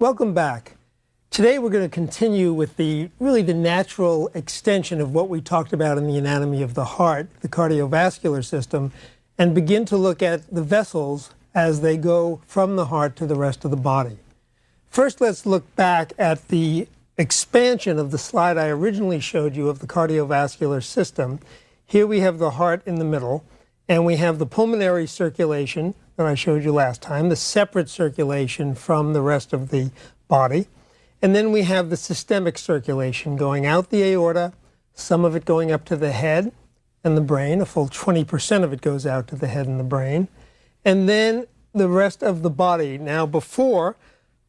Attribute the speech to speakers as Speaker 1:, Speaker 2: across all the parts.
Speaker 1: Welcome back. Today we're going to continue with the natural extension of what we talked about in the anatomy of the heart, the cardiovascular system, and begin to look at the vessels as they go from the heart to the rest of the body. First, let's look back at the expansion of the slide I originally showed you of the cardiovascular system. Here we have the heart in the middle, and we have the pulmonary circulation that I showed you last time, the separate circulation from the rest of the body. And then we have the systemic circulation going out the aorta, some of it going up to the head and the brain. A full 20% of it goes out to the head and the brain. And then the rest of the body. Now, before,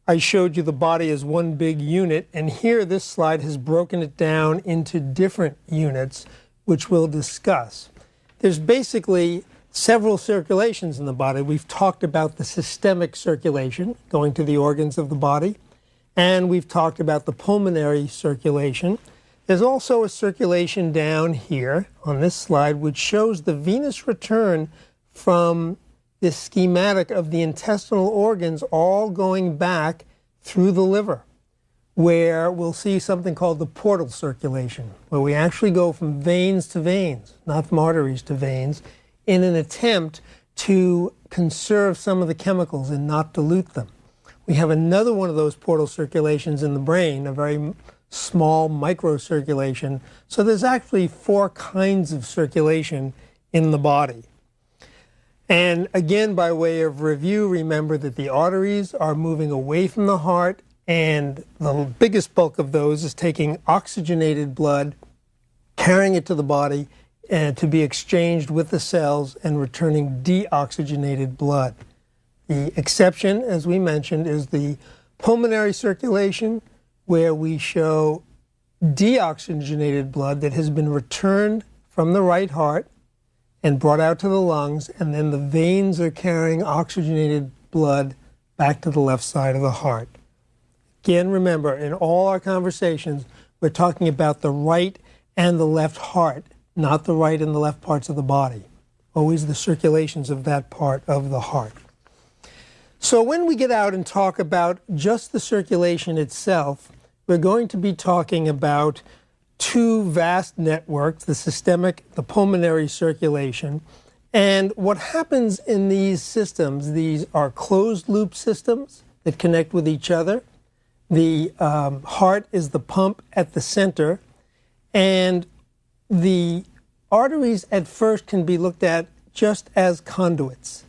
Speaker 1: I showed you the body as one big unit, and here this slide has broken it down into different units, which we'll discuss. There's basically several circulations in the body. We've talked about the systemic circulation going to the organs of the body, and we've talked about the pulmonary circulation. There's also a circulation down here on this slide which shows the venous return from this schematic of the intestinal organs all going back through the liver, where we'll see something called the portal circulation, where we actually go from veins to veins, not from arteries to veins, in an attempt to conserve some of the chemicals and not dilute them. We have another one of those portal circulations in the brain, a very small microcirculation. So there's actually 4 kinds of circulation in the body. And again, by way of review, remember that the arteries are moving away from the heart, and the biggest bulk of those is taking oxygenated blood, carrying it to the body, and to be exchanged with the cells and returning deoxygenated blood. The exception, as we mentioned, is the pulmonary circulation, where we show deoxygenated blood that has been returned from the right heart and brought out to the lungs, and then the veins are carrying oxygenated blood back to the left side of the heart. Again, remember, in all our conversations, we're talking about the right and the left heart, not the right and the left parts of the body. Always the circulations of that part of the heart. So when we get out and talk about just the circulation itself, we're going to be talking about 2 vast networks, the systemic, the pulmonary circulation. And what happens in these systems, these are closed loop systems that connect with each other. The heart is the pump at the center, and the arteries at first can be looked at just as conduits.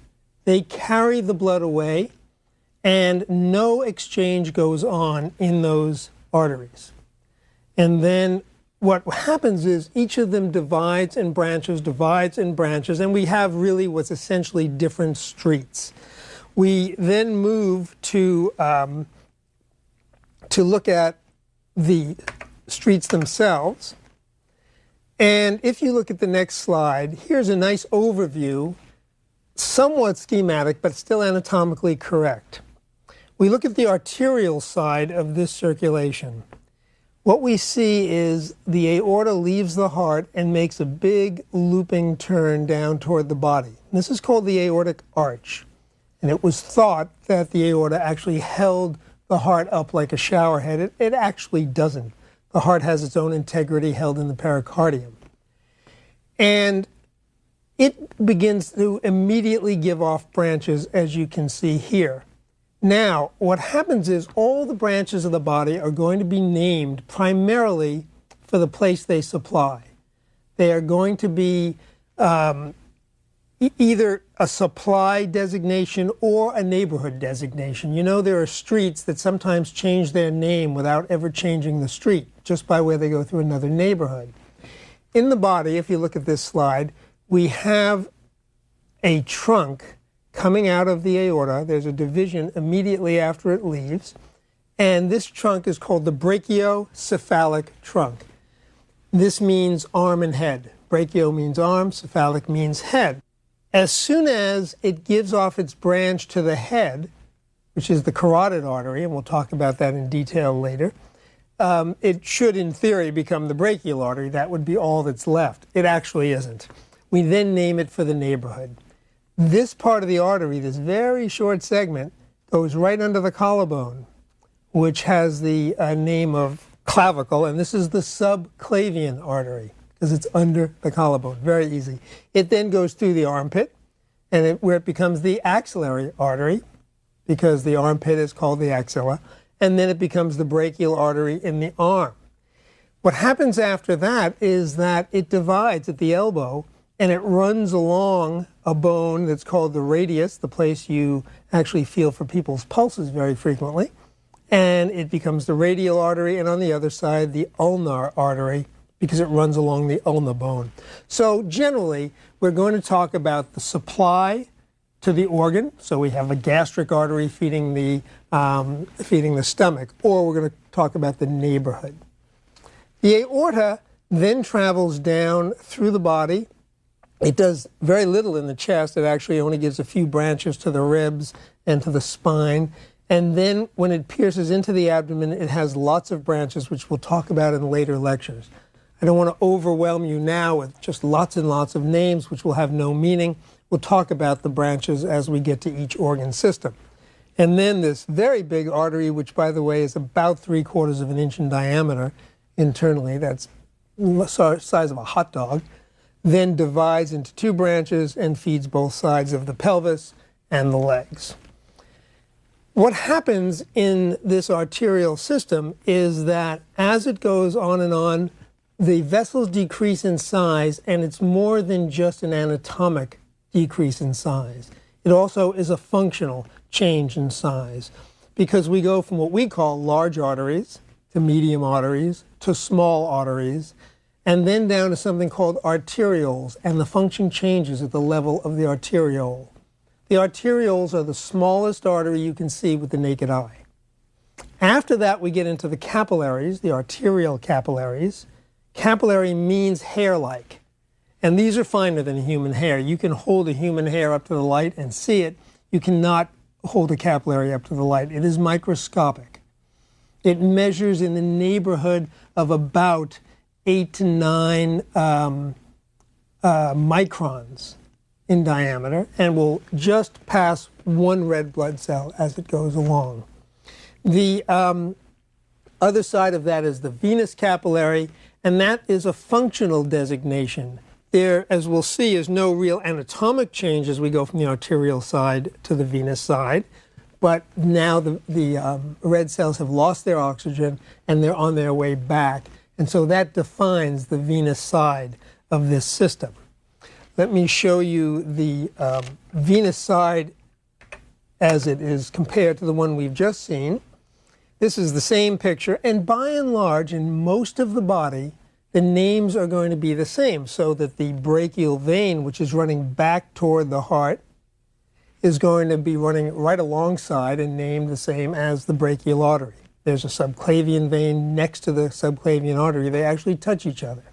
Speaker 1: They carry the blood away, and no exchange goes on in those arteries. And then what happens is each of them divides and branches, and we have really what's essentially different streets. We then move to look at the streets themselves. And if you look at the next slide, here's a nice overview, somewhat schematic, but still anatomically correct. We look at the arterial side of this circulation. What we see is the aorta leaves the heart and makes a big looping turn down toward the body. This is called the aortic arch. And it was thought that the aorta actually held the heart up like a shower head. It actually doesn't. The heart has its own integrity held in the pericardium. And it begins to immediately give off branches, as you can see here. Now, what happens is all the branches of the body are going to be named primarily for the place they supply. They are going to be either a supply designation or a neighborhood designation. You know, there are streets that sometimes change their name without ever changing the street, just by where they go through another neighborhood. In the body, if you look at this slide, we have a trunk coming out of the aorta. There's a division immediately after it leaves, and this trunk is called the brachiocephalic trunk. This means arm and head. Brachio means arm, cephalic means head. As soon as it gives off its branch to the head, which is the carotid artery, and we'll talk about that in detail later, it should, in theory, become the brachial artery. That would be all that's left. It actually isn't. We then name it for the neighborhood. This part of the artery, this very short segment, goes right under the collarbone. which has the name of clavicle, and this is the subclavian artery because it's under the collarbone. Very easy. It then goes through the armpit, and where it becomes the axillary artery, because the armpit is called the axilla, and then it becomes the brachial artery in the arm. What happens after that is that it divides at the elbow, and it runs along a bone that's called the radius, the place you actually feel for people's pulses very frequently, and it becomes the radial artery, and on the other side, the ulnar artery, because it runs along the ulnar bone. So generally, we're going to talk about the supply to the organ. So we have a gastric artery feeding the stomach, or we're going to talk about the neighborhood. The aorta then travels down through the body. It does very little in the chest. It actually only gives a few branches to the ribs and to the spine. And then when it pierces into the abdomen, it has lots of branches, which we'll talk about in later lectures. I don't want to overwhelm you now with just lots and lots of names, which will have no meaning. We'll talk about the branches as we get to each organ system. And then this very big artery, which, by the way, is about 3/4 of an inch in diameter internally, that's the size of a hot dog, then divides into two branches and feeds both sides of the pelvis and the legs. What happens in this arterial system is that as it goes on and on, the vessels decrease in size, and it's more than just an anatomic decrease in size. It also is a functional change in size, because we go from what we call large arteries to medium arteries to small arteries, and then down to something called arterioles, and the function changes at the level of the arteriole. The arterioles are the smallest artery you can see with the naked eye. After that, we get into the capillaries, the arterial capillaries. Capillary means hair-like, and these are finer than human hair. You can hold a human hair up to the light and see it. You cannot hold a capillary up to the light. It is microscopic. It measures in the neighborhood of about 8 to 9 microns in diameter, and will just pass one red blood cell as it goes along. The other side of that is the venous capillary, and that is a functional designation. There, as we'll see, is no real anatomic change as we go from the arterial side to the venous side, but now the red cells have lost their oxygen and they're on their way back, and so that defines the venous side of this system. Let me show you the venous side as it is compared to the one we've just seen. This is the same picture, and by and large, in most of the body, the names are going to be the same, so that the brachial vein, which is running back toward the heart, is going to be running right alongside and named the same as the brachial artery. There's a subclavian vein next to the subclavian artery. They actually touch each other.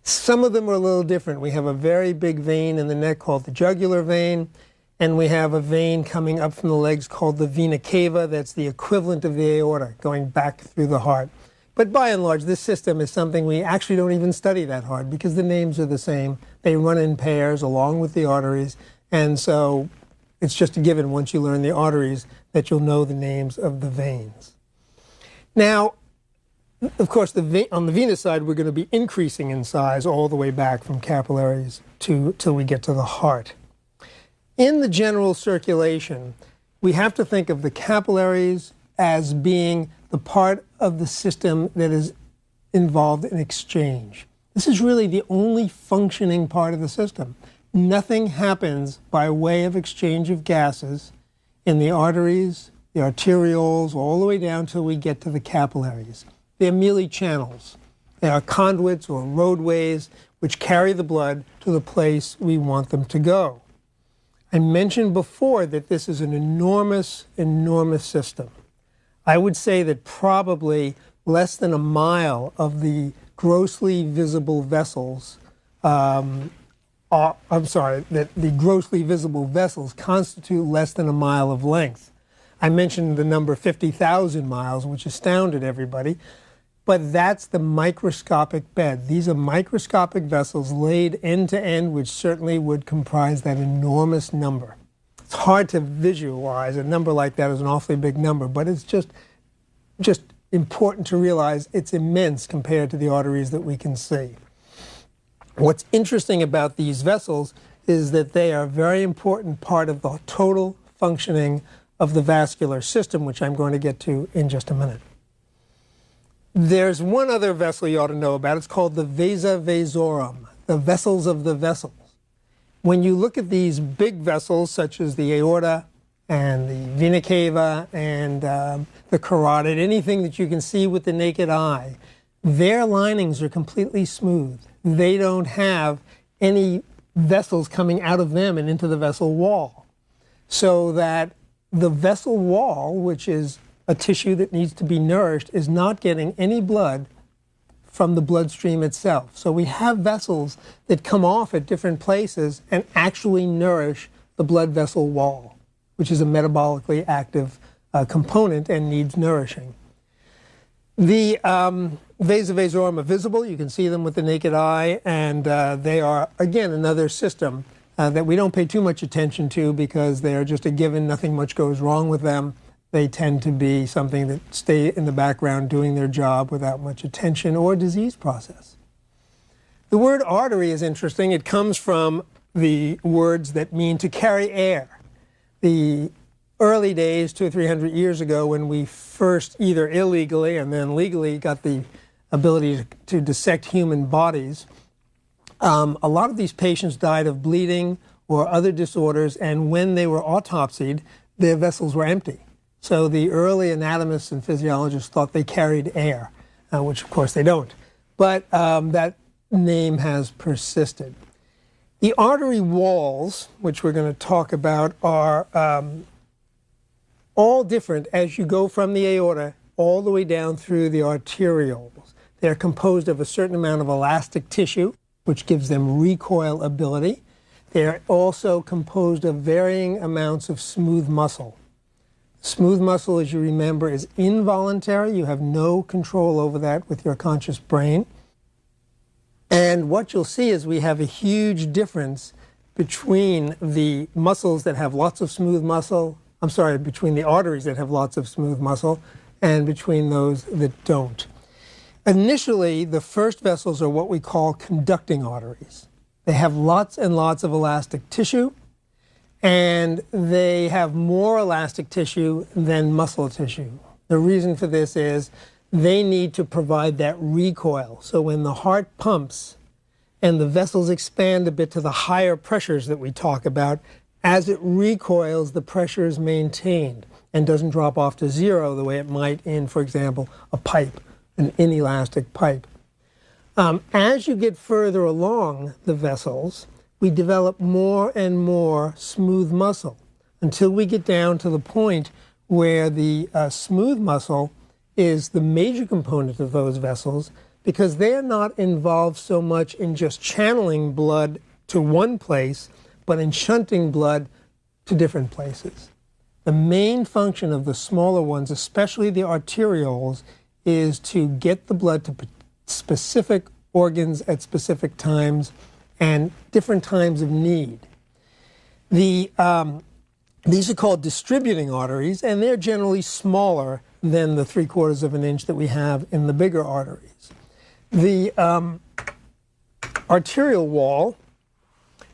Speaker 1: Some of them are a little different. We have a very big vein in the neck called the jugular vein, and we have a vein coming up from the legs called the vena cava. That's the equivalent of the aorta going back through the heart. But by and large, this system is something we actually don't even study that hard because the names are the same. They run in pairs along with the arteries, and so it's just a given once you learn the arteries that you'll know the names of the veins. Now, of course, on the venous side, we're going to be increasing in size all the way back from capillaries till we get to the heart. In the general circulation, we have to think of the capillaries as being the part of the system that is involved in exchange. This is really the only functioning part of the system. Nothing happens by way of exchange of gases in the arteries, the arterioles, all the way down till we get to the capillaries. They're merely channels. They are conduits or roadways which carry the blood to the place we want them to go. I mentioned before that this is an enormous, enormous system. I would say that probably less than a mile of the grossly visible vessels, that the grossly visible vessels constitute less than a mile of length. I mentioned the number 50,000 miles, which astounded everybody, but that's the microscopic bed. These are microscopic vessels laid end to end, which certainly would comprise that enormous number. It's hard to visualize. A number like that is an awfully big number, but it's just just important to realize it's immense compared to the arteries that we can see. What's interesting about these vessels is that they are a very important part of the total functioning of the vascular system, which I'm going to get to in just a minute. There's one other vessel you ought to know about. It's called the vasa vasorum, the vessels of the vessels. When you look at these big vessels, such as the aorta and the vena cava and the carotid, anything that you can see with the naked eye, their linings are completely smooth. They don't have any vessels coming out of them and into the vessel wall. So that the vessel wall, which is a tissue that needs to be nourished, is not getting any blood from the bloodstream itself. So we have vessels that come off at different places and actually nourish the blood vessel wall, which is a metabolically active component and needs nourishing. The vasa vasorum are visible. You can see them with the naked eye, and they are, again, another system that we don't pay too much attention to because they are just a given. Nothing much goes wrong with them. They tend to be something that stay in the background doing their job without much attention or disease process. The word artery is interesting. It comes from the words that mean to carry air. The early days, 200 or 300 years ago, when we first either illegally and then legally got the ability to dissect human bodies, a lot of these patients died of bleeding or other disorders, and when they were autopsied, their vessels were empty. So the early anatomists and physiologists thought they carried air, which of course they don't. But that name has persisted. The artery walls, which we're going to talk about, are all different as you go from the aorta all the way down through the arterioles. They're composed of a certain amount of elastic tissue, which gives them recoil ability. They're also composed of varying amounts of smooth muscle. Smooth muscle, as you remember, is involuntary. You have no control over that with your conscious brain. And what you'll see is we have a huge difference between the muscles that have lots of smooth muscle, between the arteries that have lots of smooth muscle and between those that don't. Initially, the first vessels are what we call conducting arteries. They have lots and lots of elastic tissue, and they have more elastic tissue than muscle tissue. The reason for this is they need to provide that recoil. So when the heart pumps and the vessels expand a bit to the higher pressures that we talk about, as it recoils, the pressure is maintained and doesn't drop off to zero the way it might in, for example, a pipe, an inelastic pipe. As you get further along the vessels, we develop more and more smooth muscle until we get down to the point where the smooth muscle is the major component of those vessels, because they're not involved so much in just channeling blood to one place, but in shunting blood to different places. The main function of the smaller ones, especially the arterioles, is to get the blood to specific organs at specific times and different times of need. These are called distributing arteries, and they're generally smaller than the 3/4 of an inch that we have in the bigger arteries. The arterial wall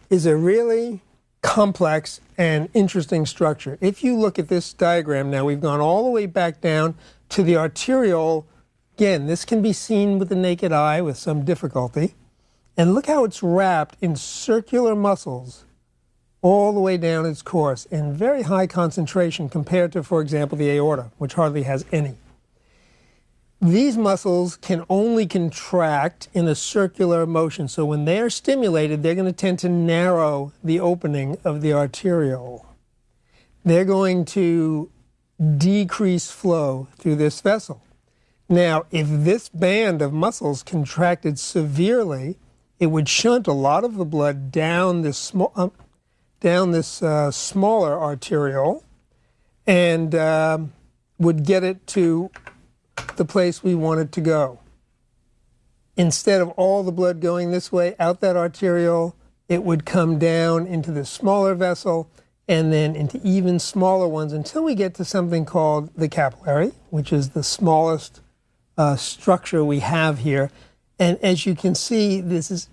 Speaker 1: is a really complex and interesting structure. If you look at this diagram now, we've gone all the way back down to the arteriole. Again, this can be seen with the naked eye with some difficulty. And look how it's wrapped in circular muscles all the way down its course in very high concentration compared to, for example, the aorta, which hardly has any. These muscles can only contract in a circular motion. So when they're stimulated, they're going to tend to narrow the opening of the arteriole. They're going to decrease flow through this vessel. Now, if this band of muscles contracted severely, it would shunt a lot of the blood down this smaller arteriole and would get it to the place we want it to go. Instead of all the blood going this way out that arteriole, it would come down into the smaller vessel and then into even smaller ones until we get to something called the capillary, which is the smallest structure we have here. And as you can see,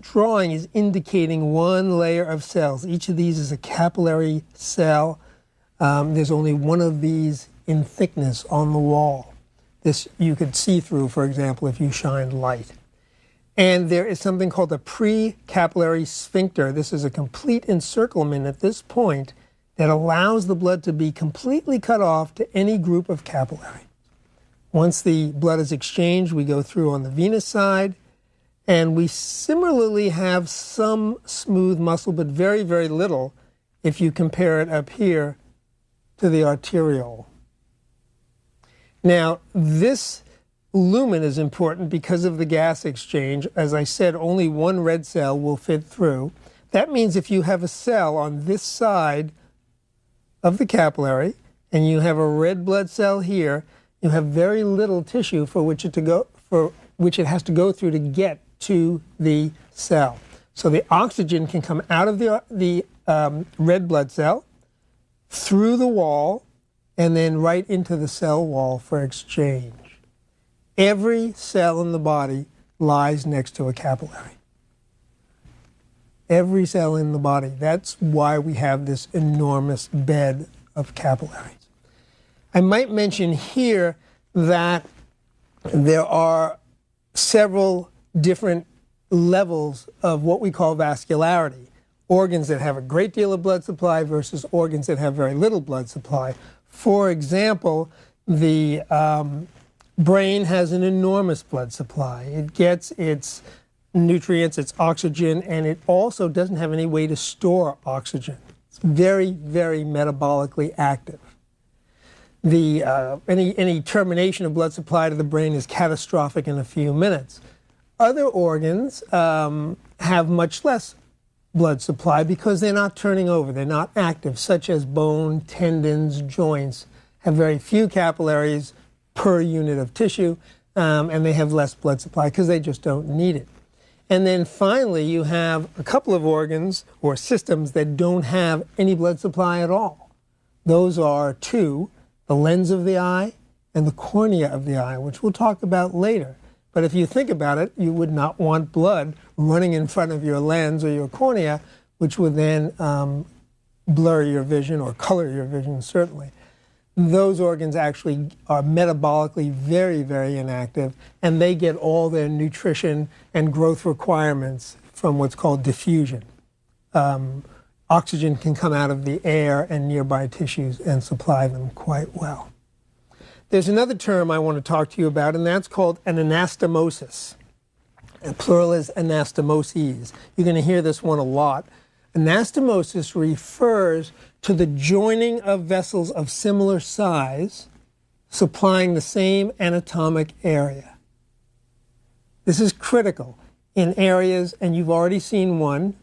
Speaker 1: drawing is indicating one layer of cells. Each of these is a capillary cell. There's only one of these in thickness on the wall. This you could see through, for example, if you shined light. And there is something called a pre-capillary sphincter. This is a complete encirclement at this point that allows the blood to be completely cut off to any group of capillaries. Once the blood is exchanged, we go through on the venous side, and we similarly have some smooth muscle, but very, very little if you compare it up here to the arteriole. Now, this lumen is important because of the gas exchange. As I said, only one red cell will fit through. That means if you have a cell on this side of the capillary and you have a red blood cell here, you have very little tissue for which it has to go through to get to the cell. So the oxygen can come out of the red blood cell, through the wall, and then right into the cell wall for exchange. Every cell in the body lies next to a capillary. Every cell in the body. That's why we have this enormous bed of capillaries. I might mention here that there are several different levels of what we call vascularity. Organs that have a great deal of blood supply versus organs that have very little blood supply. For example, the brain has an enormous blood supply. It gets its nutrients, its oxygen, and it also doesn't have any way to store oxygen. It's very, very metabolically active. Any termination of blood supply to the brain is catastrophic in a few minutes. Other organs have much less blood supply because they're not turning over, they're not active, such as bone, tendons, joints, have very few capillaries per unit of tissue, and they have less blood supply because they just don't need it. And then finally, you have a couple of organs or systems that don't have any blood supply at all. Those are two, the lens of the eye and the cornea of the eye, which we'll talk about later. But if you think about it, you would not want blood running in front of your lens or your cornea, which would then blur your vision or color your vision, certainly. Those organs actually are metabolically very, very inactive, and they get all their nutrition and growth requirements from what's called diffusion. Oxygen can come out of the air and nearby tissues and supply them quite well. There's another term I want to talk to you about, and that's called an anastomosis. The plural is anastomoses. You're going to hear this one a lot. Anastomosis refers to the joining of vessels of similar size, supplying the same anatomic area. This is critical in areas, and you've already seen one,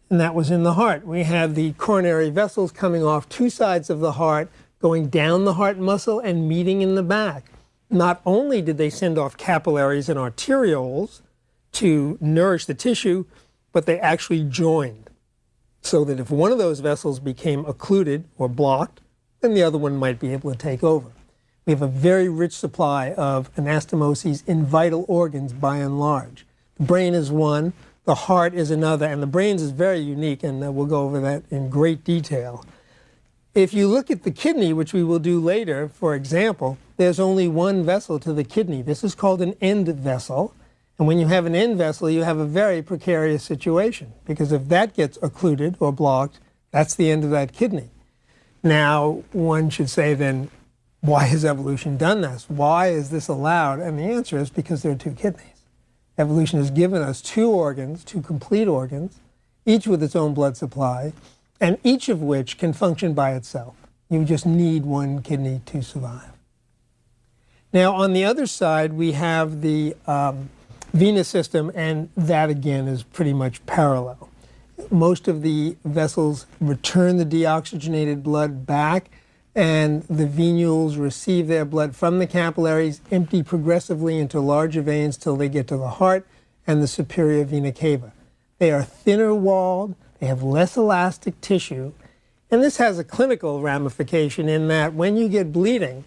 Speaker 1: and that was in the heart. We have the coronary vessels coming off two sides of the heart, going down the heart muscle and meeting in the back. Not only did they send off capillaries and arterioles to nourish the tissue, but they actually joined. So that if one of those vessels became occluded or blocked, then the other one might be able to take over. We have a very rich supply of anastomoses in vital organs by and large. The brain is one, the heart is another, and the brain is very unique, and we'll go over that in great detail. If you look at the kidney, which we will do later, for example, there's only one vessel to the kidney. This is called an end vessel. And when you have an end vessel, you have a very precarious situation, because if that gets occluded or blocked, that's the end of that kidney. Now, one should say then, why has evolution done this? Why is this allowed? And the answer is because there are two kidneys. Evolution has given us two organs, two complete organs, each with its own blood supply, and each of which can function by itself. You just need one kidney to survive. Now, on the other side, we have the venous system, and that again is pretty much parallel. Most of the vessels return the deoxygenated blood back, and the venules receive their blood from the capillaries, empty progressively into larger veins till they get to the heart and the superior vena cava. They are thinner walled, they have less elastic tissue, And this has a clinical ramification in that when you get bleeding,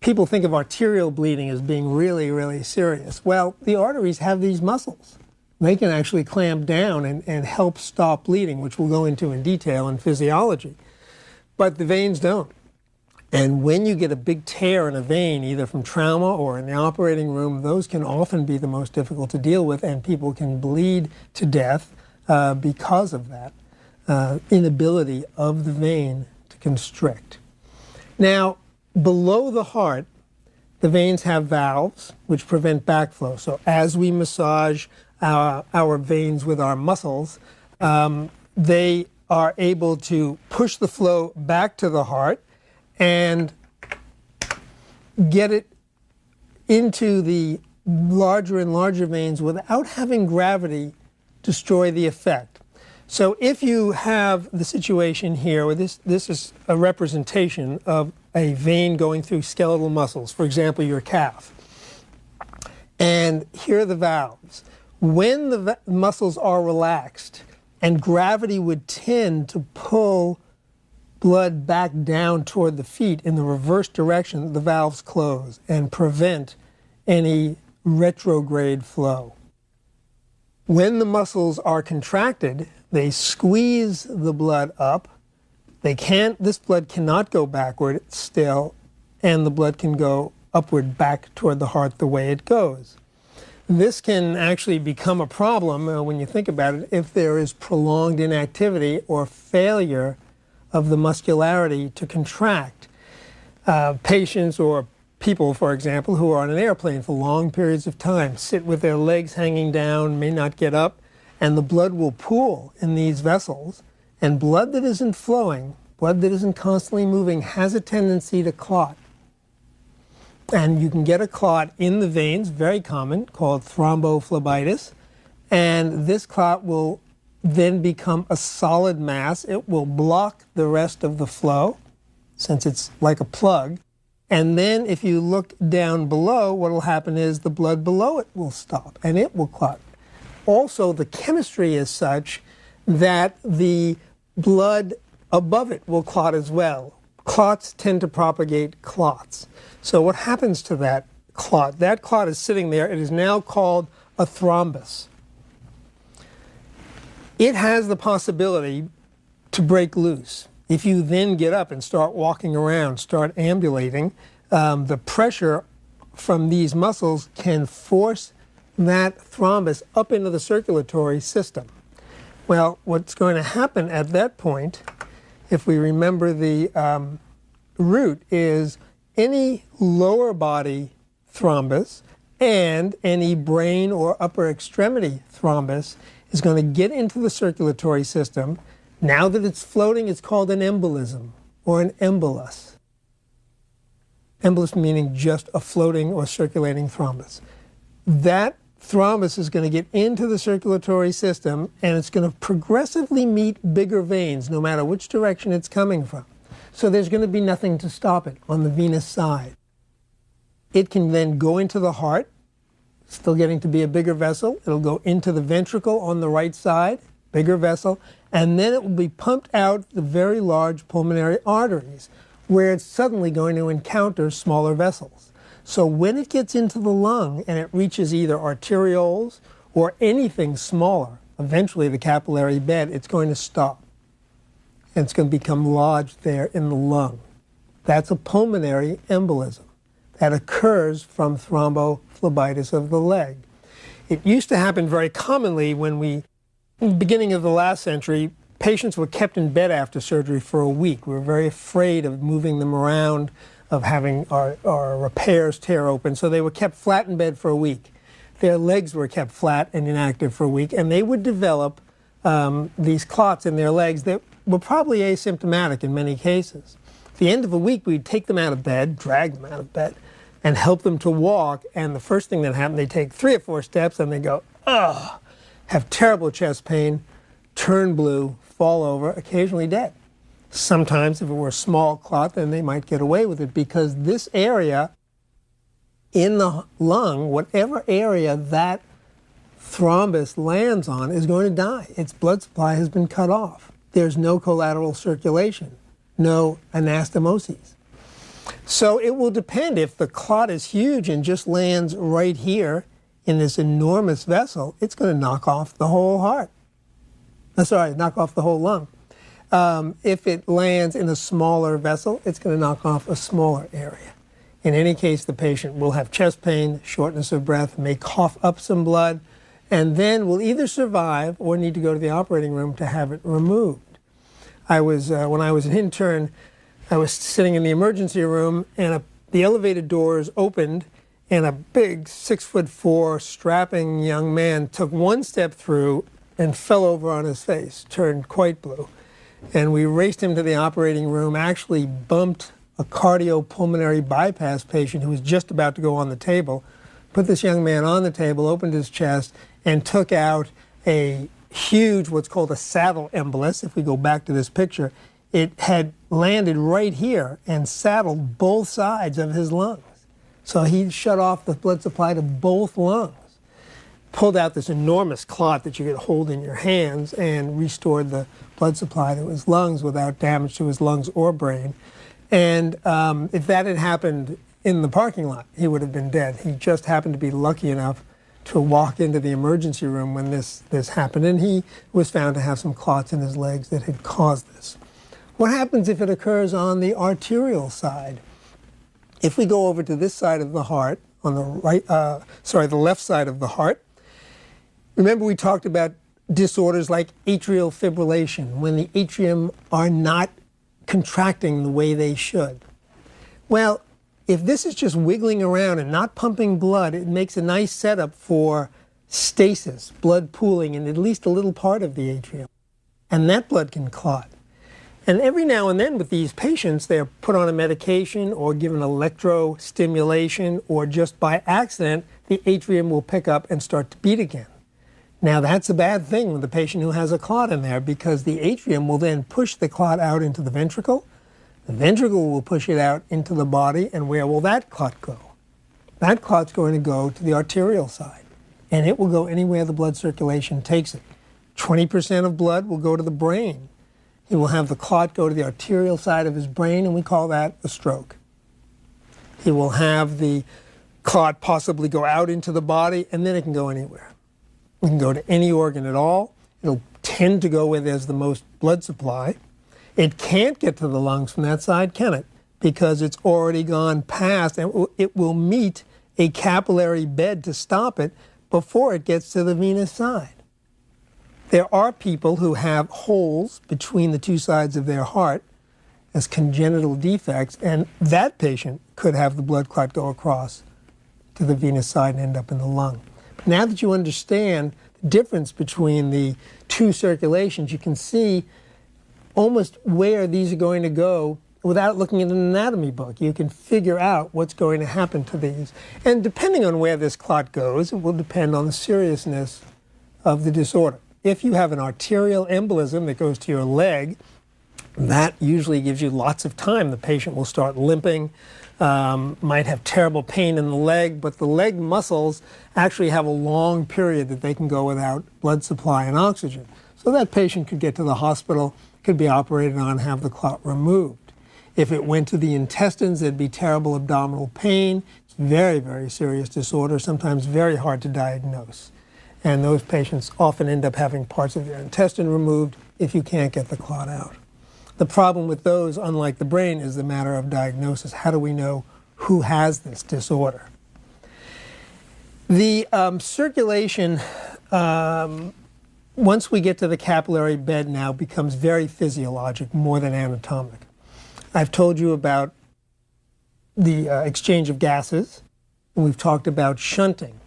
Speaker 1: people think of arterial bleeding as being really, really serious. Well, the arteries have these muscles. They can actually clamp down and help stop bleeding, which we'll go into in detail in physiology. But the veins don't. And when you get a big tear in a vein, either from trauma or in the operating room, those can often be the most difficult to deal with, and people can bleed to death because of that inability of the vein to constrict. Now, below the heart, the veins have valves which prevent backflow. So as we massage our veins with our muscles, they are able to push the flow back to the heart and get it into the larger and larger veins without having gravity destroy the effect. So if you have the situation here where this is a representation of a vein going through skeletal muscles, for example, your calf, and here are the valves. When the muscles are relaxed and gravity would tend to pull blood back down toward the feet in the reverse direction, the valves close and prevent any retrograde flow. When the muscles are contracted, they squeeze the blood up. This blood cannot go backward still, and the blood can go upward back toward the heart the way it goes. This can actually become a problem when you think about it if there is prolonged inactivity or failure of the muscularity to contract. Patients or people, for example, who are on an airplane for long periods of time, sit with their legs hanging down, may not get up, and the blood will pool in these vessels. And blood that isn't flowing, blood that isn't constantly moving, has a tendency to clot. And you can get a clot in the veins, very common, called thrombophlebitis. And this clot will then become a solid mass. It will block the rest of the flow, since it's like a plug. And then if you look down below, what will happen is the blood below it will stop, and it will clot. Also, the chemistry is such that the blood above it will clot as well. Clots tend to propagate clots. So what happens to that clot? That clot is sitting there. It is now called a thrombus. It has the possibility to break loose. If you then get up and start walking around, start ambulating, the pressure from these muscles can force that thrombus up into the circulatory system. Well, what's going to happen at that point, if we remember the root, is any lower body thrombus and any brain or upper extremity thrombus is going to get into the circulatory system. Now that it's floating, it's called an embolism or an embolus. Embolus meaning just a floating or circulating thrombus. That thrombus is going to get into the circulatory system, and it's going to progressively meet bigger veins no matter which direction it's coming from. So there's going to be nothing to stop it on the venous side. It can then go into the heart, still getting to be a bigger vessel. It'll go into the ventricle on the right side, bigger vessel, and then it will be pumped out the very large pulmonary arteries, where it's suddenly going to encounter smaller vessels. So when it gets into the lung and it reaches either arterioles or anything smaller, eventually the capillary bed, it's going to stop. And it's going to become lodged there in the lung. That's a pulmonary embolism that occurs from thrombophlebitis of the leg. It used to happen very commonly in the beginning of the last century. Patients were kept in bed after surgery for a week. We were very afraid of moving them around, of having our repairs tear open, so they were kept flat in bed for a week. Their legs were kept flat and inactive for a week, and they would develop these clots in their legs that were probably asymptomatic in many cases. At the end of a week, we'd take them out of bed, drag them out of bed, and help them to walk, and the first thing that happened, they take 3 or 4 steps, and they go, ugh, have terrible chest pain, turn blue, fall over, occasionally dead. Sometimes, if it were a small clot, then they might get away with it, because this area in the lung, whatever area that thrombus lands on, is going to die. Its blood supply has been cut off. there's no collateral circulation, no anastomoses. So it will depend. If the clot is huge and just lands right here in this enormous vessel, it's going to knock off the whole heart. Knock off the whole lung. If it lands in a smaller vessel, it's going to knock off a smaller area. In any case, the patient will have chest pain, shortness of breath, may cough up some blood, and then will either survive or need to go to the operating room to have it removed. When I was an intern, I was sitting in the emergency room, and the elevator doors opened, and a big 6'4" strapping young man took one step through and fell over on his face, turned quite blue. And we raced him to the operating room, actually bumped a cardiopulmonary bypass patient who was just about to go on the table, put this young man on the table, opened his chest, and took out a huge, what's called a saddle embolus. If we go back to this picture, it had landed right here and saddled both sides of his lungs. So he shut off the blood supply to both lungs, pulled out this enormous clot that you could hold in your hands, and restored the blood supply to his lungs without damage to his lungs or brain. And if that had happened in the parking lot, he would have been dead. He just happened to be lucky enough to walk into the emergency room when this happened, and he was found to have some clots in his legs that had caused this. What happens if it occurs on the arterial side? If we go over to this side of the heart, on the left side of the heart, remember we talked about disorders like atrial fibrillation, when the atrium are not contracting the way they should. Well, if this is just wiggling around and not pumping blood, it makes a nice setup for stasis, blood pooling in at least a little part of the atrium. And that blood can clot. And every now and then with these patients, they're put on a medication or given electrostimulation, or just by accident, the atrium will pick up and start to beat again. Now that's a bad thing with the patient who has a clot in there, because the atrium will then push the clot out into the ventricle. The ventricle will push it out into the body, and where will that clot go? That clot's going to go to the arterial side, and it will go anywhere the blood circulation takes it. 20% of blood will go to the brain. He will have the clot go to the arterial side of his brain, and we call that a stroke. He will have the clot possibly go out into the body, and then it can go anywhere. It can go to any organ at all. It'll tend to go where there's the most blood supply. It can't get to the lungs from that side, can it? Because it's already gone past, and it will meet a capillary bed to stop it before it gets to the venous side. There are people who have holes between the two sides of their heart as congenital defects, and that patient could have the blood clot go across to the venous side and end up in the lung. But now that you understand the difference between the two circulations, you can see almost where these are going to go without looking at an anatomy book. You can figure out what's going to happen to these. And depending on where this clot goes, it will depend on the seriousness of the disorder. If you have an arterial embolism that goes to your leg, that usually gives you lots of time. The patient will start limping, might have terrible pain in the leg, but the leg muscles actually have a long period that they can go without blood supply and oxygen. So that patient could get to the hospital, could be operated on, have the clot removed. If it went to the intestines, there'd be terrible abdominal pain. It's a very, very serious disorder, sometimes very hard to diagnose. And those patients often end up having parts of their intestine removed if you can't get the clot out. The problem with those, unlike the brain, is the matter of diagnosis. How do we know who has this disorder? The circulation, once we get to the capillary bed now, becomes very physiologic, more than anatomic. I've told you about the exchange of gases, and we've talked about shunting.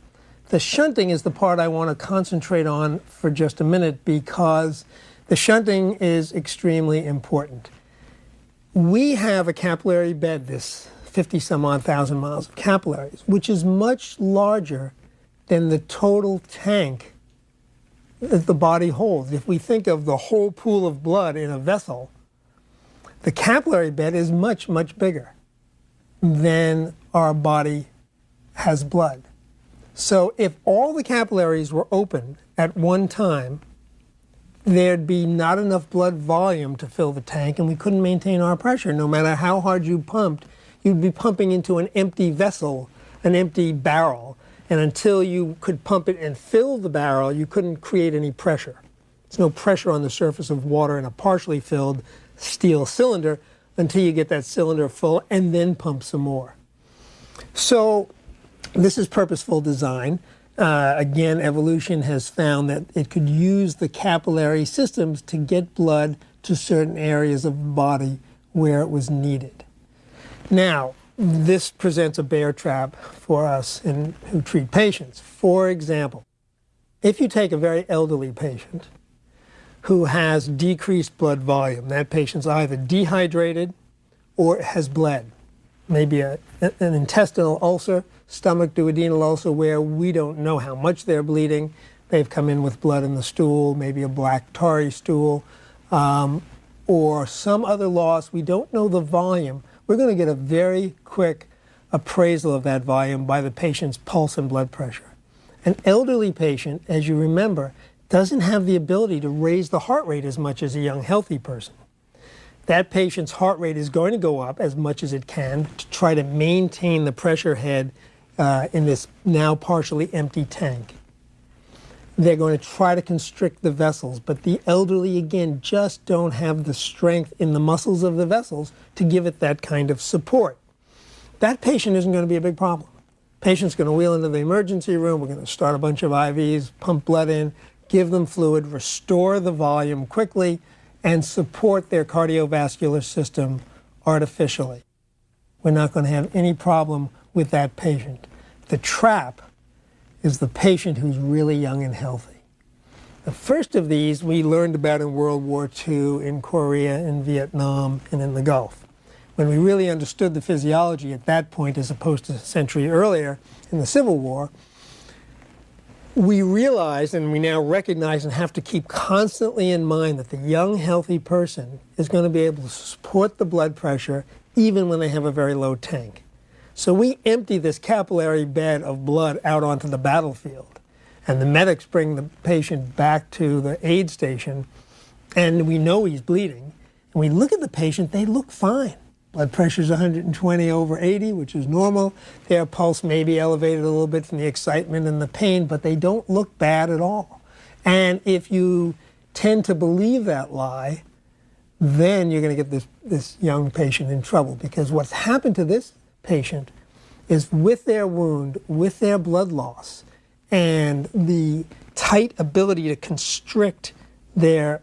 Speaker 1: The shunting is the part I want to concentrate on for just a minute, because the shunting is extremely important. We have a capillary bed, this 50-some-odd thousand miles of capillaries, which is much larger than the total tank that the body holds. If we think of the whole pool of blood in a vessel, the capillary bed is much, much bigger than our body has blood. So if all the capillaries were open at one time, there'd be not enough blood volume to fill the tank, and we couldn't maintain our pressure. No matter how hard you pumped, you'd be pumping into an empty vessel, an empty barrel. And until you could pump it and fill the barrel, you couldn't create any pressure. There's no pressure on the surface of water in a partially filled steel cylinder until you get that cylinder full and then pump some more. So this is purposeful design. Again, evolution has found that it could use the capillary systems to get blood to certain areas of the body where it was needed. Now, this presents a bear trap for us who treat patients. For example, if you take a very elderly patient who has decreased blood volume, that patient's either dehydrated or has bled, maybe an intestinal ulcer, stomach duodenal ulcer, where we don't know how much they're bleeding. They've come in with blood in the stool, maybe a black tarry stool, or some other loss. We don't know the volume. We're going to get a very quick appraisal of that volume by the patient's pulse and blood pressure. An elderly patient, as you remember, doesn't have the ability to raise the heart rate as much as a young, healthy person. That patient's heart rate is going to go up as much as it can to try to maintain the pressure head in this now partially empty tank. They're going to try to constrict the vessels, but the elderly, again, just don't have the strength in the muscles of the vessels to give it that kind of support. That patient isn't going to be a big problem. Patient's going to wheel into the emergency room. We're going to start a bunch of IVs, pump blood in, give them fluid, restore the volume quickly, and support their cardiovascular system artificially. We're not going to have any problem with that patient. The trap is the patient who's really young and healthy. The first of these we learned about in World War II, in Korea, in Vietnam, and in the Gulf. When we really understood the physiology at that point, as opposed to a century earlier in the Civil War, we realized, and we now recognize and have to keep constantly in mind, that the young, healthy person is going to be able to support the blood pressure even when they have a very low tank. So we empty this capillary bed of blood out onto the battlefield, and the medics bring the patient back to the aid station, and we know he's bleeding. And we look at the patient, they look fine. Blood pressure is 120 over 80, which is normal. Their pulse may be elevated a little bit from the excitement and the pain, but they don't look bad at all. And if you tend to believe that lie, then you're going to get this young patient in trouble, because what's happened to this patient is, with their wound, with their blood loss, and the tight ability to constrict their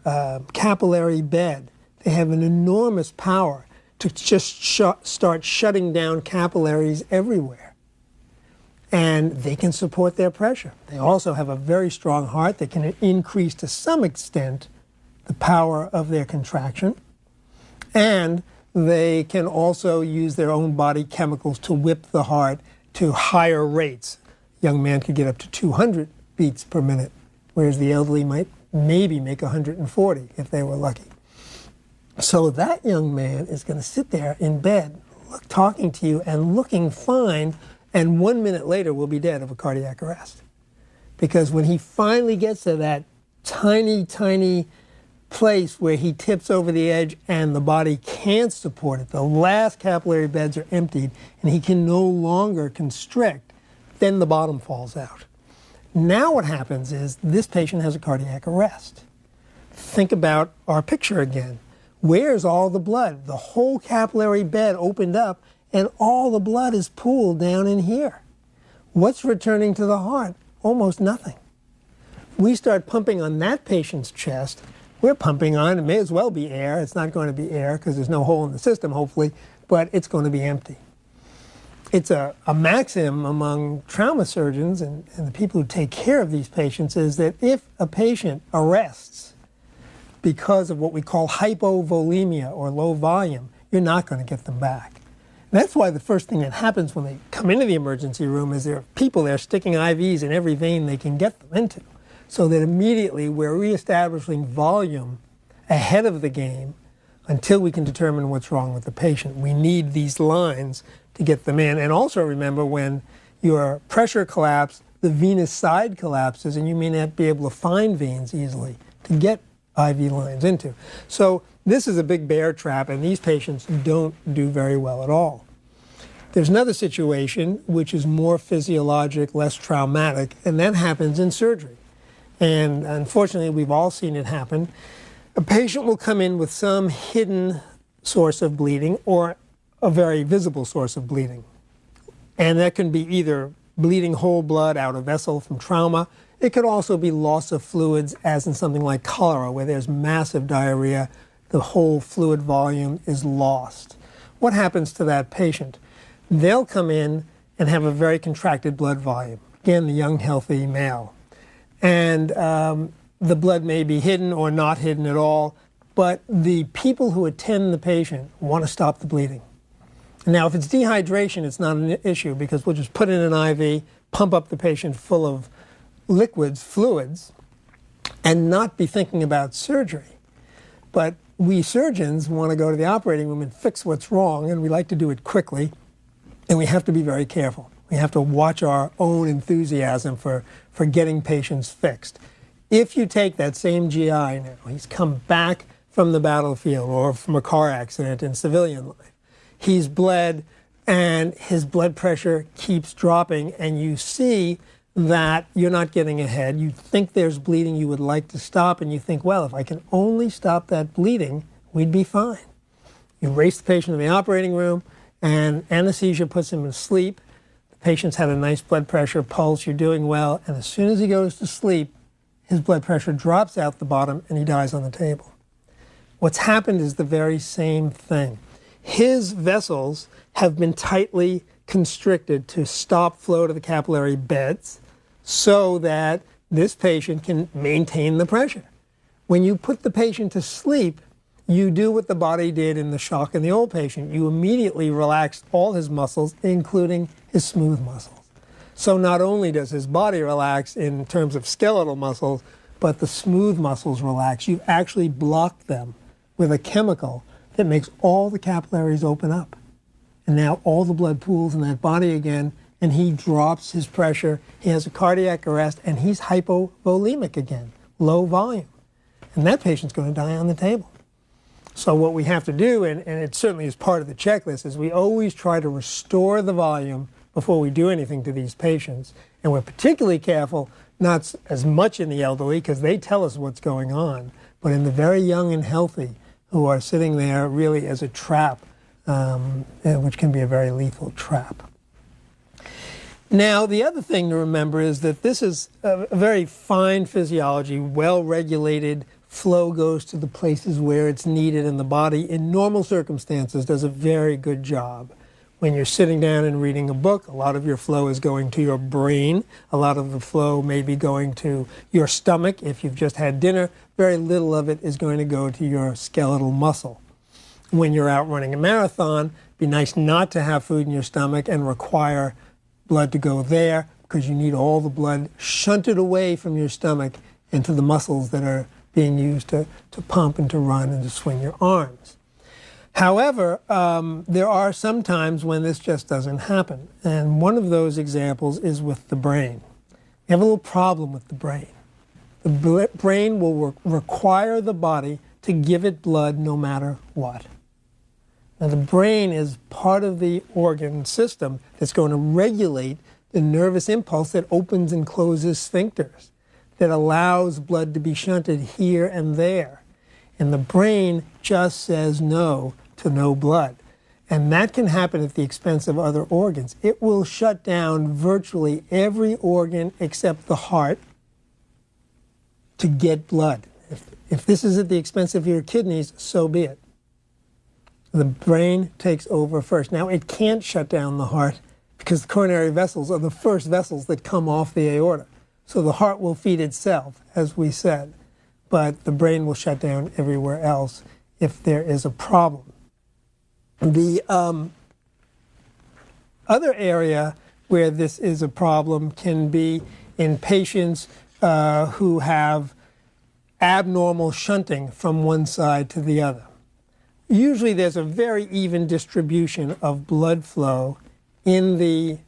Speaker 1: capillary bed, they have an enormous power to just start shutting down capillaries everywhere. And they can support their pressure. They also have a very strong heart that can increase to some extent the power of their contraction. And they can also use their own body chemicals to whip the heart to higher rates. A young man could get up to 200 beats per minute, whereas the elderly might maybe make 140 if they were lucky. So that young man is going to sit there in bed, talking to you and looking fine, and 1 minute later will be dead of a cardiac arrest. Because when he finally gets to that tiny, tiny place where he tips over the edge and the body can't support it, the last capillary beds are emptied, and he can no longer constrict, then the bottom falls out. Now what happens is this patient has a cardiac arrest. Think about our picture again. Where's all the blood? The whole capillary bed opened up, and all the blood is pooled down in here. What's returning to the heart? Almost nothing. We start pumping on that patient's chest. We're pumping on, it may as well be air. It's not going to be air because there's no hole in the system, hopefully, but it's going to be empty. It's a maxim among trauma surgeons and the people who take care of these patients, is that if a patient arrests because of what we call hypovolemia, or low volume, you're not going to get them back. And that's why the first thing that happens when they come into the emergency room is there are people there sticking IVs in every vein they can get them into, so that immediately we're reestablishing volume ahead of the game until we can determine what's wrong with the patient. We need these lines to get them in. And also remember, when your pressure collapses, the venous side collapses, and you may not be able to find veins easily to get IV lines into. So this is a big bear trap, and these patients don't do very well at all. There's another situation which is more physiologic, less traumatic, and that happens in surgery. And unfortunately, we've all seen it happen. A patient will come in with some hidden source of bleeding or a very visible source of bleeding. And that can be either bleeding whole blood out of vessel from trauma. It could also be loss of fluids, as in something like cholera, where there's massive diarrhea, the whole fluid volume is lost. What happens to that patient? They'll come in and have a very contracted blood volume. Again, the young, healthy male. And the blood may be hidden or not hidden at all, but the people who attend the patient want to stop the bleeding. Now, if it's dehydration, it's not an issue because we'll just put in an IV, pump up the patient full of liquids, fluids, and not be thinking about surgery. But we surgeons want to go to the operating room and fix what's wrong, and we like to do it quickly, and we have to be very careful. We have to watch our own enthusiasm for getting patients fixed. If you take that same GI now, he's come back from the battlefield or from a car accident in civilian life, he's bled and his blood pressure keeps dropping, and you see that you're not getting ahead. You think there's bleeding you would like to stop, and you think, well, if I can only stop that bleeding, we'd be fine. You race the patient to the operating room, and anesthesia puts him to sleep. The patient's had a nice blood pressure, pulse, you're doing well, and as soon as he goes to sleep, his blood pressure drops out the bottom, and he dies on the table. What's happened is the very same thing. His vessels have been tightly constricted to stop flow to the capillary beds so that this patient can maintain the pressure. When you put the patient to sleep, you do what the body did in the shock in the old patient. You immediately relax all his muscles, including his smooth muscles. So not only does his body relax in terms of skeletal muscles, but the smooth muscles relax. You've actually blocked them with a chemical that makes all the capillaries open up. And now all the blood pools in that body again, and he drops his pressure. He has a cardiac arrest, and he's hypovolemic again, low volume. And that patient's going to die on the table. So what we have to do, and it certainly is part of the checklist, is we always try to restore the volume before we do anything to these patients. And we're particularly careful, not as much in the elderly, because they tell us what's going on, but in the very young and healthy who are sitting there really as a trap, which can be a very lethal trap. Now, the other thing to remember is that this is a very fine physiology, well-regulated. Flow goes to the places where it's needed, and the body, in normal circumstances, does a very good job. When you're sitting down and reading a book, a lot of your flow is going to your brain. A lot of the flow may be going to your stomach. If you've just had dinner, very little of it is going to go to your skeletal muscle. When you're out running a marathon, it'd be nice not to have food in your stomach and require blood to go there, because you need all the blood shunted away from your stomach into the muscles that are being used to pump and to run and to swing your arms. However, there are some times when this just doesn't happen. And one of those examples is with the brain. We have a little problem with the brain. The brain will require the body to give it blood no matter what. Now, the brain is part of the organ system that's going to regulate the nervous impulse that opens and closes sphincters, that allows blood to be shunted here and there. And the brain just says no to no blood. And that can happen at the expense of other organs. It will shut down virtually every organ except the heart to get blood. If this is at the expense of your kidneys, so be it. The brain takes over first. Now, it can't shut down the heart because the coronary vessels are the first vessels that come off the aorta. So the heart will feed itself, as we said, but the brain will shut down everywhere else if there is a problem. The other area where this is a problem can be in patients who have abnormal shunting from one side to the other. Usually there's a very even distribution of blood flow in the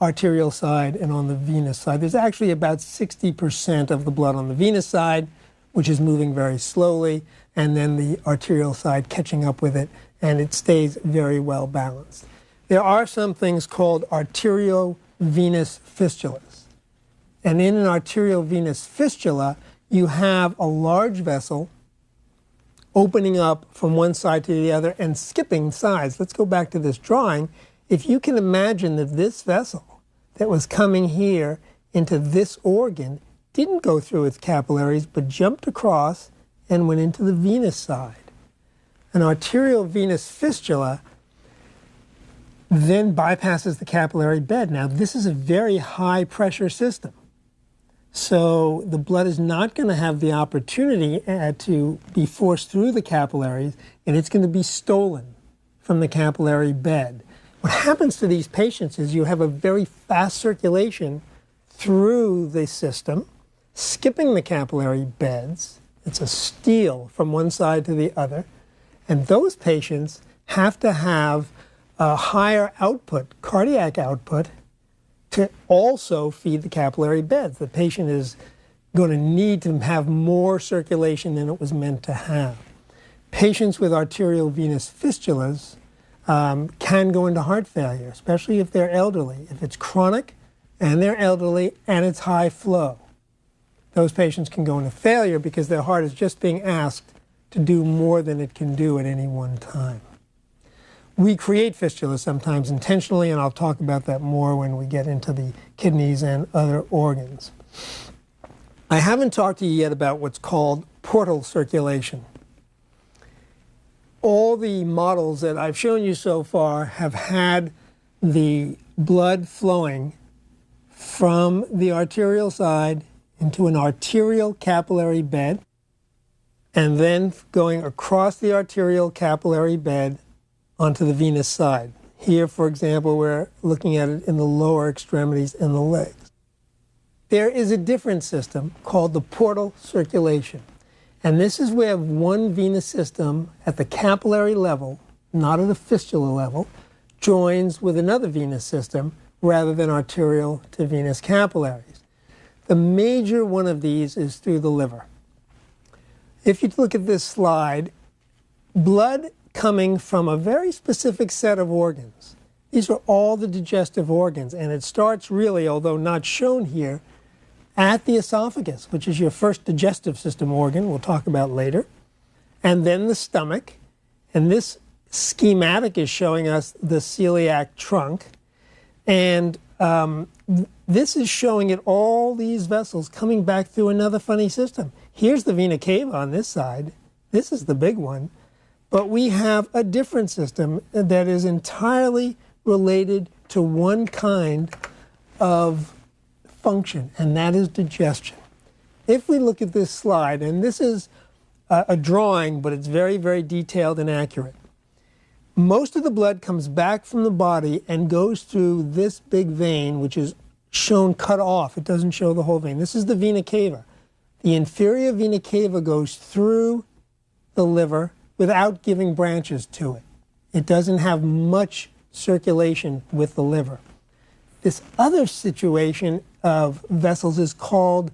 Speaker 1: arterial side and on the venous side. There's actually about 60% of the blood on the venous side, which is moving very slowly, and then the arterial side catching up with it, and it stays very well balanced. There are some things called arteriovenous fistulas. And in an arteriovenous fistula, you have a large vessel opening up from one side to the other and skipping sides. Let's go back to this drawing. If you can imagine that this vessel that was coming here into this organ didn't go through its capillaries, but jumped across and went into the venous side. An arteriovenous fistula then bypasses the capillary bed. Now, this is a very high pressure system. So the blood is not going to have the opportunity to be forced through the capillaries, and it's going to be stolen from the capillary bed. What happens to these patients is you have a very fast circulation through the system, skipping the capillary beds. It's a steal from one side to the other. And those patients have to have a higher output, cardiac output, to also feed the capillary beds. The patient is going to need to have more circulation than it was meant to have. Patients with arteriovenous fistulas can go into heart failure, especially if they're elderly. If it's chronic and they're elderly and it's high flow, those patients can go into failure because their heart is just being asked to do more than it can do at any one time. We create fistulas sometimes intentionally, and I'll talk about that more when we get into the kidneys and other organs. I haven't talked to you yet about what's called portal circulation. All the models that I've shown you so far have had the blood flowing from the arterial side into an arterial capillary bed, and then going across the arterial capillary bed onto the venous side. Here, for example, we're looking at it in the lower extremities and the legs. There is a different system called the portal circulation. And this is where one venous system at the capillary level, not at the fistula level, joins with another venous system rather than arterial to venous capillaries. The major one of these is through the liver. If you look at this slide, blood coming from a very specific set of organs. These are all the digestive organs, and it starts really, although not shown here, at the esophagus, which is your first digestive system organ, we'll talk about later, and then the stomach. And this schematic is showing us the celiac trunk. And this is showing it all these vessels coming back through another funny system. Here's the vena cava on this side. This is the big one. But we have a different system that is entirely related to one kind of function, and that is digestion. If we look at this slide, and this is a drawing, but it's very, very detailed and accurate. Most of the blood comes back from the body and goes through this big vein, which is shown cut off. It doesn't show the whole vein. This is the vena cava. The inferior vena cava goes through the liver without giving branches to it. It doesn't have much circulation with the liver. This other situation of vessels is called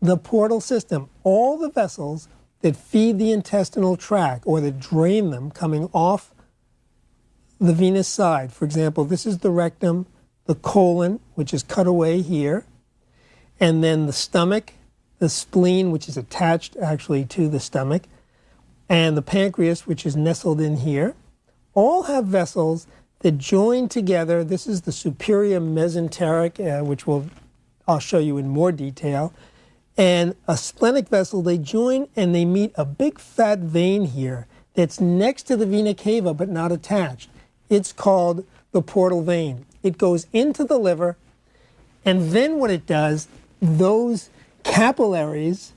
Speaker 1: the portal system. All the vessels that feed the intestinal tract or that drain them coming off the venous side. For example, this is the rectum, the colon, which is cut away here, and then the stomach, the spleen, which is attached actually to the stomach, and the pancreas, which is nestled in here, all have vessels that join together. This is the superior mesenteric, which I'll show you in more detail, and a splenic vessel. They join and they meet a big fat vein here that's next to the vena cava but not attached. It's called the portal vein. It goes into the liver, and then what it does, those capillaries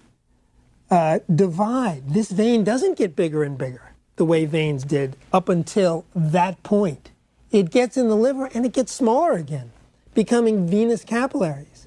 Speaker 1: divide. This vein doesn't get bigger and bigger the way veins did up until that point. It gets in the liver and it gets smaller again, becoming venous capillaries.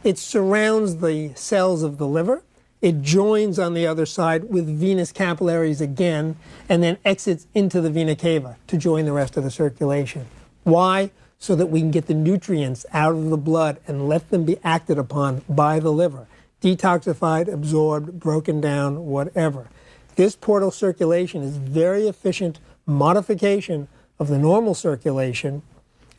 Speaker 1: It surrounds the cells of the liver. It joins on the other side with venous capillaries again, and then exits into the vena cava to join the rest of the circulation. Why? So that we can get the nutrients out of the blood and let them be acted upon by the liver. detoxified, absorbed, broken down, whatever. This portal circulation is very efficient modification of the normal circulation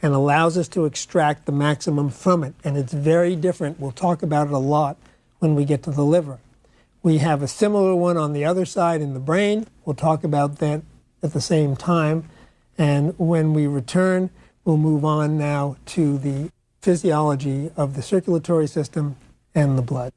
Speaker 1: and allows us to extract the maximum from it. And it's very different. We'll talk about it a lot when we get to the liver. We have a similar one on the other side in the brain. We'll talk about that at the same time. And when we return, we'll move on now to the physiology of the circulatory system and the blood.